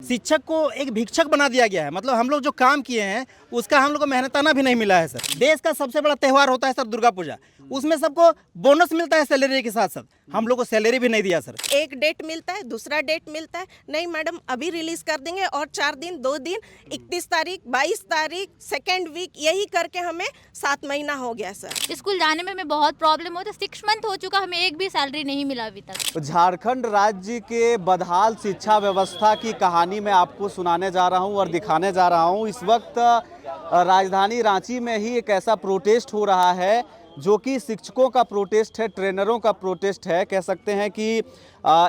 शिक्षक को एक भिक्षक बना दिया गया है। मतलब हम लोग जो काम किए हैं उसका हम लोग को मेहनताना भी नहीं मिला है सर। देश का सबसे बड़ा त्यौहार होता है सर दुर्गा पूजा, उसमें सबको बोनस मिलता है सैलरी के साथ साथ, हम लोग को सैलरी भी नहीं दिया सर। एक डेट मिलता है, दूसरा डेट मिलता है, नहीं मैडम अभी रिलीज कर देंगे और 4 दिन 2 दिन 31 तारीख 22 तारीख सेकेंड वीक, यही करके हमें 7 महीना हो गया सर। स्कूल जाने में हमें बहुत प्रॉब्लम होती है। 6 मंथ हो चुका, हमें एक भी सैलरी नहीं मिला अभी तक। झारखंड राज्य के बदहाल शिक्षा व्यवस्था की कहानी मैं आपको सुनाने जा रहा हूं और दिखाने जा रहा हूं। इस वक्त राजधानी रांची में ही एक ऐसा प्रोटेस्ट हो रहा है जो कि शिक्षकों का प्रोटेस्ट है, ट्रेनरों का प्रोटेस्ट है। कह सकते हैं कि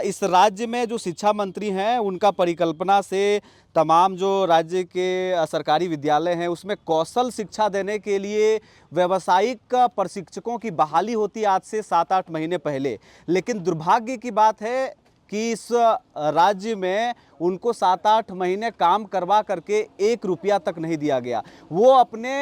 इस राज्य में जो शिक्षा मंत्री हैं उनका परिकल्पना से तमाम जो राज्य के सरकारी विद्यालय हैं उसमें कौशल शिक्षा देने के लिए व्यावसायिक प्रशिक्षकों की बहाली होती आज से 7-8 महीने पहले। लेकिन दुर्भाग्य की बात है कि इस राज्य में उनको 7-8 महीने काम करवा करके 1 रुपया तक नहीं दिया गया। वो अपने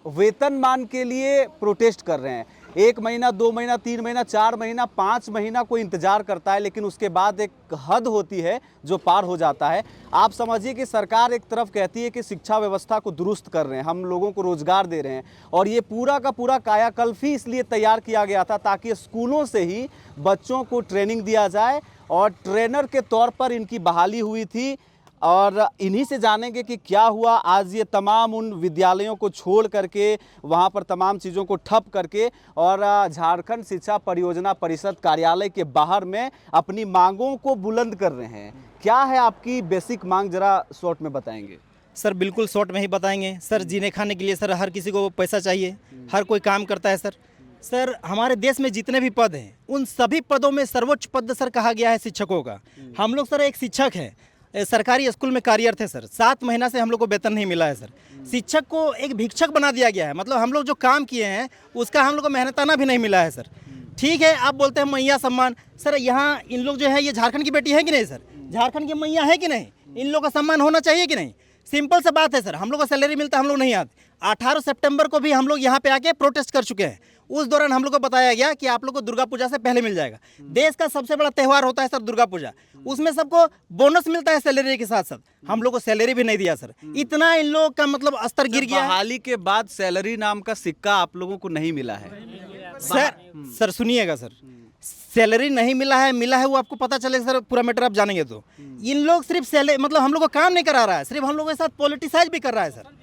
वेतनमान के लिए प्रोटेस्ट कर रहे हैं। 1 महीना, 2 महीना, 3 महीना, 4 महीना, 5 महीना कोई इंतजार करता है, लेकिन उसके बाद एक हद होती है जो पार हो जाता है। आप समझिए कि सरकार एक तरफ कहती है कि शिक्षा व्यवस्था को दुरुस्त कर रहे हैं, हम लोगों को रोजगार दे रहे हैं, और ये पूरा का पूरा कायाकल्प ही इसलिए तैयार किया गया था ताकि स्कूलों से ही बच्चों को ट्रेनिंग दिया जाए और ट्रेनर के तौर पर इनकी बहाली हुई थी। और इन्हीं से जानेंगे कि क्या हुआ आज ये तमाम उन विद्यालयों को छोड़ करके, वहाँ पर तमाम चीज़ों को ठप करके और झारखंड शिक्षा परियोजना परिषद कार्यालय के बाहर में अपनी मांगों को बुलंद कर रहे हैं। क्या है आपकी बेसिक मांग, जरा शॉर्ट में बताएंगे? सर बिल्कुल शॉर्ट में ही बताएंगे सर। जीने खाने के लिए सर हर किसी को पैसा चाहिए, हर कोई काम करता है सर। सर हमारे देश में जितने भी पद हैं उन सभी पदों में सर्वोच्च पद सर कहा गया है शिक्षकों का। हम लोग सर एक शिक्षक हैं, सरकारी स्कूल में कार्यरत है सर। 7 महीना से हम लोग को वेतन नहीं मिला है सर। शिक्षक को एक भिक्षक बना दिया गया है। मतलब हम लोग जो काम किए हैं उसका हम लोग को मेहनताना भी नहीं मिला है सर। ठीक है, आप बोलते हैं मैया सम्मान, सर यहाँ इन लोग जो है ये झारखंड की बेटी है कि नहीं सर? झारखंड की मैया है कि नहीं? इन लोग का सम्मान होना चाहिए कि नहीं? सिंपल सा बात है सर। हम लोग को सैलरी मिलता है, हम लोग नहीं आते। 18 सितंबर को भी हम लोग यहाँ पे आके प्रोटेस्ट कर चुके हैं। उस दौरान हम लोग को बताया गया कि आप लोग को दुर्गा पूजा से पहले मिल जाएगा। देश का सबसे बड़ा त्यौहार होता है सर दुर्गा पूजा, उसमें सबको बोनस मिलता है सैलरी के साथ साथ, हम लोग को सैलरी भी नहीं दिया सर। इतना इन लोगों का मतलब स्तर गिर गया है। बहाली के बाद सैलरी नाम का सिक्का आप लोगों को नहीं मिला है सर सुनिएगा सर, सैलरी नहीं मिला है, मिला है वो आपको पता चले सर, पूरा मैटर आप जानेंगे तो। इन लोग सिर्फ सैलरी मतलब हम लोग को काम नहीं करा रहा है, सिर्फ हम लोगों के साथ पॉलिटिसाइज भी कर रहा है सर,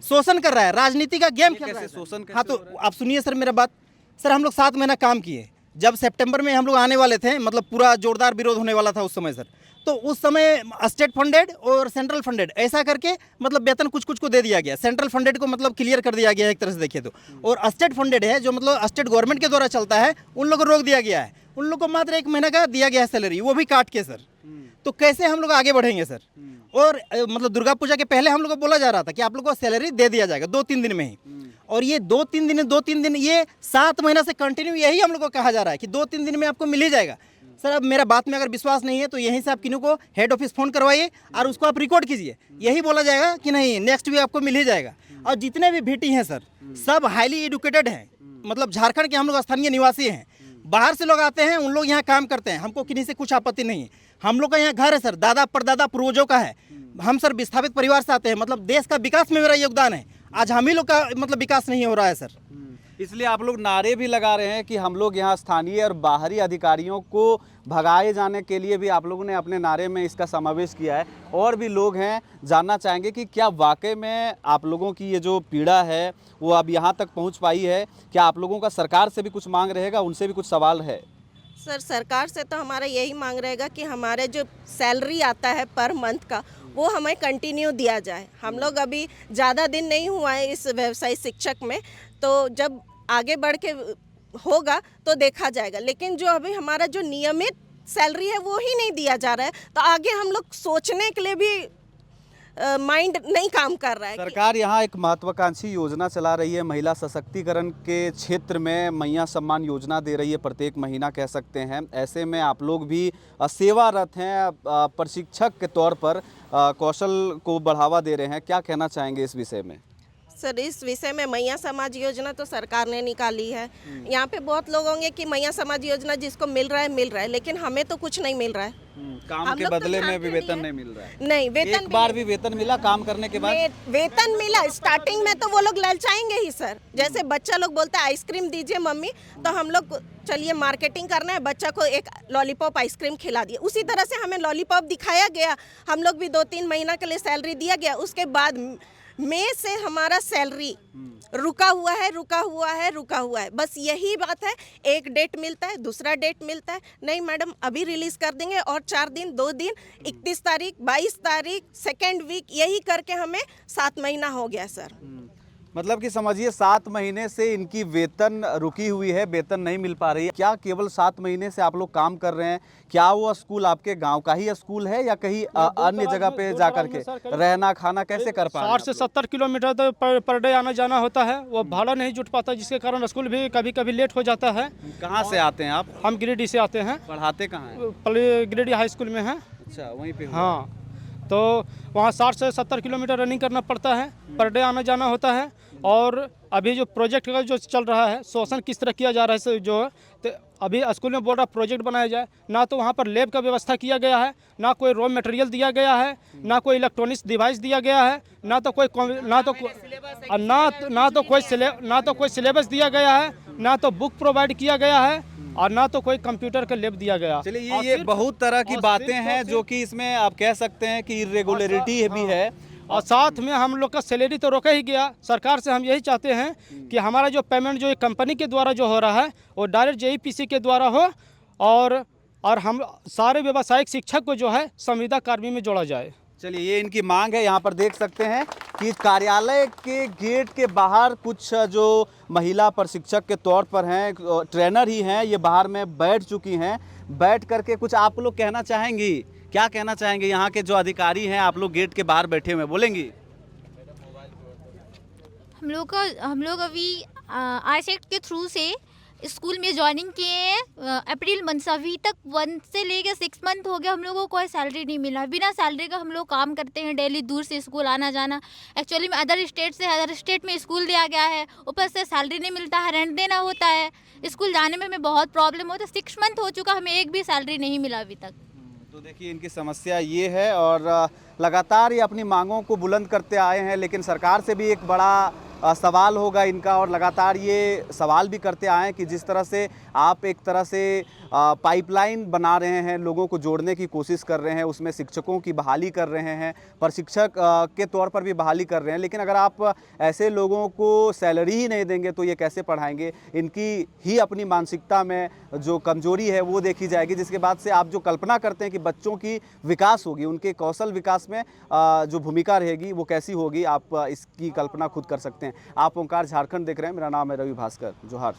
शोषण कर रहा है, राजनीति का गेम खेल रहा है। शोषण? हाँ तो आप सुनिए सर मेरा बात। सर हम लोग 7 महीना काम किए, जब सितंबर में हम लोग आने वाले थे, मतलब पूरा जोरदार विरोध होने वाला था उस समय सर, तो उस समय स्टेट फंडेड और सेंट्रल फंडेड ऐसा करके मतलब वेतन कुछ कुछ को दे दिया गया। सेंट्रल फंडेड को मतलब क्लियर कर दिया गया है एक तरह से देखिए तो, और स्टेट फंडेड है जो मतलब स्टेट गवर्नमेंट के द्वारा चलता है, उन लोगों को रोक दिया गया है। उन लोग को मात्र 1 महीना का दिया गया है सैलरी, वो भी काट के सर। तो कैसे हम लोग आगे बढ़ेंगे सर? और मतलब दुर्गा पूजा के पहले हम लोग को बोला जा रहा था कि आप लोग को सैलरी दे दिया जाएगा 2-3 दिन में ही, और ये 2-3 दिन ये 7 महीना से कंटिन्यू यही हम लोग को कहा जा रहा है कि 2-3 दिन में आपको मिल ही जाएगा। सर अब मेरा बात में अगर विश्वास नहीं है तो यहीं से आप किन्हीं को हेड ऑफिस फ़ोन करवाइए और उसको आप रिकॉर्ड कीजिए, यही बोला जाएगा कि नहीं नेक्स्ट वीक आपको मिल ही जाएगा। और जितने भी भीटी हैं सर सब हाईली एजुकेटेड हैं, मतलब झारखंड के हम लोग स्थानीय निवासी हैं। बाहर से लोग आते हैं, उन लोग यहाँ काम करते हैं, हमको किन्हीं से कुछ आपत्ति नहीं है। हम लोग का यहाँ घर है सर, दादा परदादा पूर्वजों का है। हम सर विस्थापित परिवार से आते हैं, मतलब देश का विकास में मेरा योगदान है। आज हम ही लोग का मतलब विकास नहीं हो रहा है सर। इसलिए आप लोग नारे भी लगा रहे हैं कि हम लोग यहाँ स्थानीय और बाहरी अधिकारियों को भगाए जाने के लिए भी आप लोगों ने अपने नारे में इसका समावेश किया है। और भी लोग हैं, जानना चाहेंगे कि क्या वाकई में आप लोगों की ये जो पीड़ा है वो अब यहाँ तक पहुँच पाई है? क्या आप लोगों का सरकार से भी कुछ मांग रहेगा? उनसे भी कुछ सवाल है? सर सरकार से तो हमारा यही मांग रहेगा कि हमारे जो सैलरी आता है पर मंथ का वो हमें कंटिन्यू दिया जाए। हम लोग अभी ज़्यादा दिन नहीं हुआ है इस व्यवसाय शिक्षक में, तो जब आगे बढ़ के होगा तो देखा जाएगा। लेकिन जो अभी हमारा जो नियमित सैलरी है वो ही नहीं दिया जा रहा है, तो आगे हम लोग सोचने के लिए भी माइंड नहीं काम कर रहा है। सरकार यहाँ एक महत्वाकांक्षी योजना चला रही है, महिला सशक्तिकरण के क्षेत्र में मैया सम्मान योजना दे रही है, प्रत्येक महीना कह सकते हैं। ऐसे में आप लोग भी सेवारत हैं, प्रशिक्षक के तौर पर कौशल को बढ़ावा दे रहे हैं, क्या कहना चाहेंगे इस विषय में? सर इस विषय में मैया समाज योजना तो सरकार ने निकाली है। यहाँ पे बहुत लोग होंगे कि मैया समाज योजना जिसको मिल रहा है, लेकिन हमें तो कुछ नहीं मिल रहा है। काम हम के लोग तो बदले में जानते भी नहीं वेतन है। नहीं मिल रहा है। नहीं, वेतन एक बार भी वेतन मिला काम करने के बाद? वेतन मिला स्टार्टिंग में, तो वो लोग ललचाएंगे ही सर। जैसे बच्चा लोग बोलता है आइसक्रीम दीजिए मम्मी, तो हम लोग चलिए मार्केटिंग करना है, बच्चा को एक लॉलीपॉप आइसक्रीम खिला दिया। उसी तरह से हमें लॉलीपॉप दिखाया गया, हम लोग भी 2-3 महीना के लिए सैलरी दिया गया। उसके बाद मई से हमारा सैलरी रुका हुआ है। बस यही बात है, एक डेट मिलता है, दूसरा डेट मिलता है। नहीं मैडम अभी रिलीज कर देंगे, और 4 दिन 2 दिन 31 तारीख 22 तारीख सेकेंड वीक, यही करके हमें 7 महीना हो गया सर। मतलब कि समझिए 7 महीने से इनकी वेतन रुकी हुई है, वेतन नहीं मिल पा रही है। क्या केवल 7 महीने से आप लोग काम कर रहे हैं? क्या वो स्कूल आपके गांव का ही स्कूल है या कहीं अन्य जगह पे जा करके रहना खाना कैसे कर पा रहे हैं? 60 से 70 किलोमीटर तो पर डे आना जाना होता है, वो भाड़ा नहीं जुट पाता, जिसके कारण स्कूल भी कभी कभी लेट हो जाता है। कहाँ से आते हैं आप? हम गिरिडीह से आते हैं, पढ़ाते कहाँ हैं? गिरिडीह हाई स्कूल में हैं। अच्छा, वहीं पे हुआ। हाँ, तो वहाँ 60 से 70 किलोमीटर रनिंग करना पड़ता है, पर डे आना जाना होता है। और अभी जो प्रोजेक्ट का जो चल रहा है, शोषण किस तरह किया जा रहा है जो है, तो अभी स्कूल में बोल रहा प्रोजेक्ट बनाया जाए, ना तो वहाँ पर लैब का व्यवस्था किया गया है, ना कोई रॉ मटेरियल दिया गया है, ना कोई इलेक्ट्रॉनिक्स डिवाइस दिया गया है, ना तो कोई सिलेबस दिया गया है, ना तो बुक प्रोवाइड किया गया है, और ना तो कोई कंप्यूटर का लैब दिया गया। चलिए ये बहुत तरह की बातें हैं जो कि इसमें आप कह सकते हैं कि इरेगुलरिटी भी है। और साथ में हम लोग का सैलरी तो रोका ही गया। सरकार से हम यही चाहते हैं कि हमारा जो पेमेंट जो कंपनी के द्वारा जो हो रहा है वो डायरेक्ट जेईपीसी के द्वारा हो, और हम सारे व्यावसायिक शिक्षक को जो है संविदा कार्मी में जोड़ा जाए। चलिए ये इनकी मांग है। यहाँ पर देख सकते हैं कि कार्यालय के गेट के बाहर कुछ जो महिला प्रशिक्षक के तौर पर हैं, ट्रेनर ही हैं, ये बाहर में बैठ चुकी हैं। बैठ करके कुछ आप लोग कहना चाहेंगी? क्या कहना चाहेंगे? यहाँ के जो अधिकारी हैं, आप लोग गेट के बाहर बैठे हुए, बोलेंगी? हम लोग अभी आईसेक्ट के थ्रू से स्कूल में ज्वाइनिंग किए हैं। अप्रैल मंथ से अभी तक 1 से लेकर 6 मंथ हो गया, हम लोगों को कोई सैलरी नहीं मिला। बिना सैलरी का हम लोग काम करते हैं, डेली दूर से स्कूल आना जाना। एक्चुअली में अदर स्टेट में स्कूल दिया गया है, ऊपर से सैलरी नहीं मिलता है, रेंट देना होता है, स्कूल जाने में हमें बहुत प्रॉब्लम होता है। 6 मंथ हो चुका, हमें एक भी सैलरी नहीं मिला अभी तक। तो देखिए इनकी समस्या ये है, और लगातार ये अपनी मांगों को बुलंद करते आए हैं, लेकिन सरकार से भी एक बड़ा सवाल होगा इनका, और लगातार ये सवाल भी करते आए हैं कि जिस तरह से आप एक तरह से पाइपलाइन बना रहे हैं, लोगों को जोड़ने की कोशिश कर रहे हैं, उसमें शिक्षकों की बहाली कर रहे हैं, प्रशिक्षक के तौर पर भी बहाली कर रहे हैं, लेकिन अगर आप ऐसे लोगों को सैलरी ही नहीं देंगे तो ये कैसे पढ़ाएंगे? इनकी ही अपनी मानसिकता में जो कमजोरी है वो देखी जाएगी, जिसके बाद से आप जो कल्पना करते हैं कि बच्चों की विकास होगी, उनके कौशल विकास में जो भूमिका रहेगी वो कैसी होगी, आप इसकी कल्पना खुद कर सकते हैं। आप ओंकार झारखंड देख रहे हैं, मेरा नाम है रवि भास्कर। जोहार।